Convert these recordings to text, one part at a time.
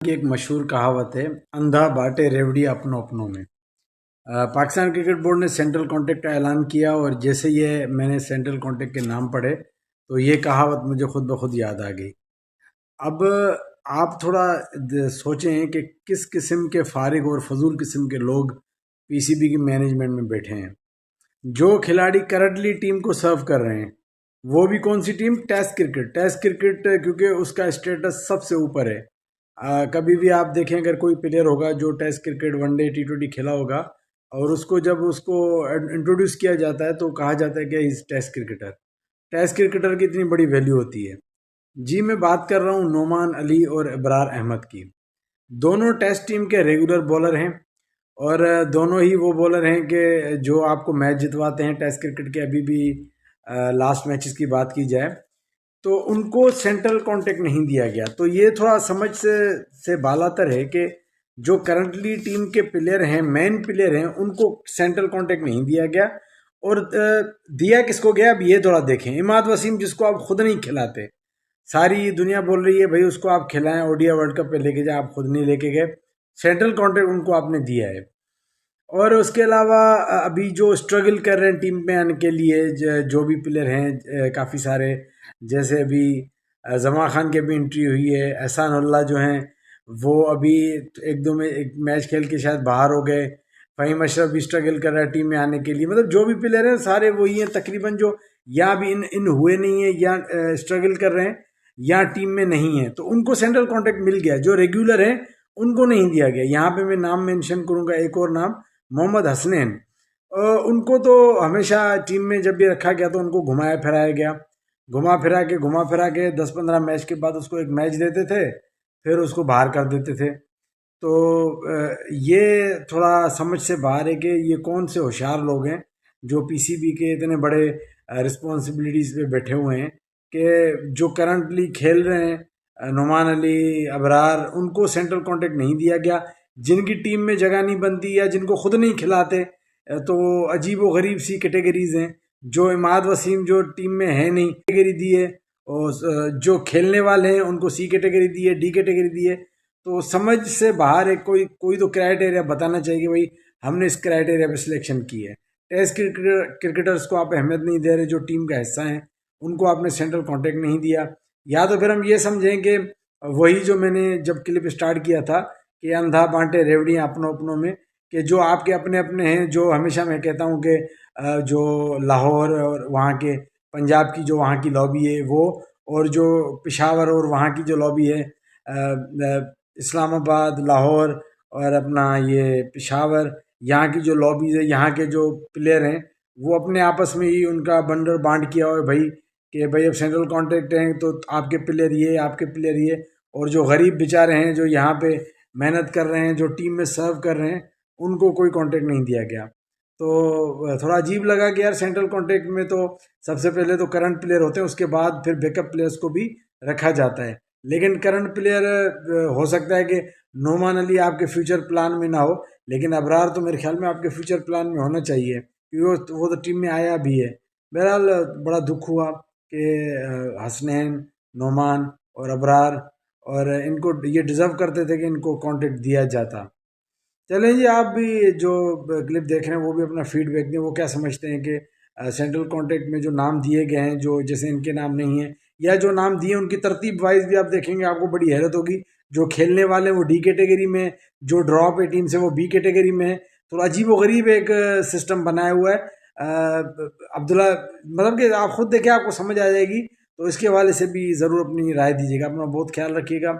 की एक मशहूर कहावत है, अंधा बांटे रेवड़ी अपनों अपनों में। पाकिस्तान क्रिकेट बोर्ड ने सेंट्रल कॉन्ट्रैक्ट का ऐलान किया और जैसे ये मैंने सेंट्रल कॉन्ट्रैक्ट के नाम पढ़े तो ये कहावत मुझे खुद ब खुद याद आ गई। अब आप थोड़ा सोचें कि किस किस्म के फारिग और फजूल किस्म के लोग पीसीबी की मैनेजमेंट में बैठे हैं। जो खिलाड़ी करंटली टीम को सर्व कर रहे हैं, वो भी कौन सी टीम? टेस्ट क्रिकेट, क्योंकि उसका स्टेटस सबसे ऊपर है। कभी भी आप देखें, अगर कोई प्लेयर होगा जो टेस्ट क्रिकेट, वनडे, टी20 खेला होगा और उसको जब उसको इंट्रोड्यूस किया जाता है तो कहा जाता है कि इस टेस्ट क्रिकेटर। टेस्ट क्रिकेटर की इतनी बड़ी वैल्यू होती है। जी, मैं बात कर रहा हूँ नोमान अली और इब्रार अहमद की। दोनों टेस्ट टीम के रेगुलर बॉलर हैं और दोनों ही वो बॉलर हैं कि जो आपको मैच जितवाते हैं टेस्ट क्रिकेट के। अभी भी लास्ट मैचेस की बात की जाए तो उनको सेंट्रल कॉन्ट्रैक्ट नहीं दिया गया। तो ये थोड़ा समझ से बालातर है कि जो करंटली टीम के प्लेयर हैं, मेन प्लेयर हैं, उनको सेंट्रल कॉन्ट्रैक्ट नहीं दिया गया। और दिया किसको गया, अब ये थोड़ा देखें। इमाद वसीम, जिसको आप खुद नहीं खिलाते, सारी दुनिया बोल रही है भाई उसको आप खिलाएं, ओडीआई वर्ल्ड कप पे लेके जाए, आप खुद नहीं लेके गए। सेंट्रल कॉन्ट्रैक्ट उनको आपने दिया है। और उसके अलावा अभी जो स्ट्रगल कर रहे हैं टीम में आने के लिए, जो भी प्लेयर हैं काफ़ी सारे, जैसे अभी जमा खान की अभी एंट्री हुई है, एहसान उल्लाह जो हैं वो अभी एक दो में एक मैच खेल के शायद बाहर हो गए। फ़हीम अशरफ भी स्ट्रगल कर रहा है टीम में आने के लिए। मतलब जो भी प्लेयर हैं सारे वही हैं तकरीबन, जो या भी इन हुए नहीं है या स्ट्रगल कर रहे हैं या टीम में नहीं है, तो उनको सेंट्रल कॉन्ट्रैक्ट मिल गया। जो रेगुलर हैं उनको नहीं दिया गया। यहाँ पे मैं नाम मेंशन करूँगा, एक और नाम, मोहम्मद हसनैन। उनको तो हमेशा टीम में जब भी रखा गया तो उनको घुमाया फिराया गया। घुमा फिरा के 10-15 मैच के बाद उसको एक मैच देते थे, फिर उसको बाहर कर देते थे। तो ये थोड़ा समझ से बाहर है कि ये कौन से होशियार लोग हैं जो पीसीबी के इतने बड़े रिस्पॉन्सिबिलिटीज़ पे बैठे हुए हैं कि जो करंटली खेल रहे हैं, नुमान अली, अबरार, उनको सेंट्रल कॉन्ट्रैक्ट नहीं दिया गया। जिनकी टीम में जगह नहीं बनती या जिनको खुद नहीं खिलाते, तो अजीब व गरीब सी कैटेगरीज हैं। जो इमाद वसीम जो टीम में है नहीं, कैटेगरी दी है। और जो खेलने वाले हैं उनको सी कैटेगरी दी है, डी कैटेगरी दी है। तो समझ से बाहर है। कोई कोई तो क्राइटेरिया बताना चाहिए कि भाई हमने इस क्राइटेरिया पे सिलेक्शन की है। टेस्ट क्रिकेटर्स को आप अहमियत नहीं दे रहे, जो टीम का हिस्सा हैं उनको आपने सेंट्रल कॉन्ट्रैक्ट नहीं दिया। या तो फिर हम ये समझें कि वही जो मैंने जब क्लिप स्टार्ट किया था कि अंधा बांटे रेवड़ियाँ अपनों अपनों में, कि जो आपके अपने अपने हैं, जो हमेशा मैं कहता हूँ कि जो लाहौर और वहाँ के पंजाब की जो वहाँ की लॉबी है वो, और जो पेशावर और वहाँ की जो लॉबी है, इस्लामाबाद, लाहौर और अपना ये पेशावर, यहाँ की जो लॉबीज़ है, यहाँ के जो प्लेयर हैं, वो अपने आपस में ही उनका बंडर बांट किया और भाई कि भाई अब सेंट्रल कॉन्ट्रैक्ट हैं तो आपके प्लेयर ये, आपके प्लेयर ये। और जो गरीब बेचारे हैं जो यहाँ पे मेहनत कर रहे हैं, जो टीम में सर्व कर रहे हैं, उनको कोई कॉन्ट्रैक्ट नहीं दिया गया। तो थोड़ा अजीब लगा कि यार सेंट्रल कॉन्ट्रैक्ट में तो सबसे पहले तो करंट प्लेयर होते हैं, उसके बाद फिर बैकअप प्लेयर्स को भी रखा जाता है। लेकिन करंट प्लेयर हो सकता है कि नोमान अली आपके फ्यूचर प्लान में ना हो, लेकिन अबरार तो मेरे ख्याल में आपके फ्यूचर प्लान में होना चाहिए, क्योंकि वो तो टीम में आया भी है। बहरहाल बड़ा दुख हुआ कि हसनैन, नोमान और अबरार, और इनको ये डिज़र्व करते थे कि इनको कॉन्ट्रैक्ट दिया जाता। चलें जी, आप भी जो क्लिप देख रहे हैं वो भी अपना फीडबैक दें। वो क्या समझते हैं कि सेंट्रल कॉन्ट्रैक्ट में जो नाम दिए गए हैं, जो जैसे इनके नाम नहीं है, या जो नाम दिए उनकी तरतीब वाइज भी आप देखेंगे, आपको बड़ी हैरत होगी। जो खेलने वाले हैं वो डी कैटेगरी में, जो ड्रॉप है टीम से वो बी कैटेगरी में है। तो अजीब व गरीब एक सिस्टम बनाया हुआ है। अब्दुल्ला, मतलब कि आप खुद देखें, आपको समझ आ जाएगी। तो इसके हवाले से भी ज़रूर अपनी राय दीजिएगा। अपना बहुत ख्याल रखिएगा।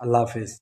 अल्लाह हाफिज़।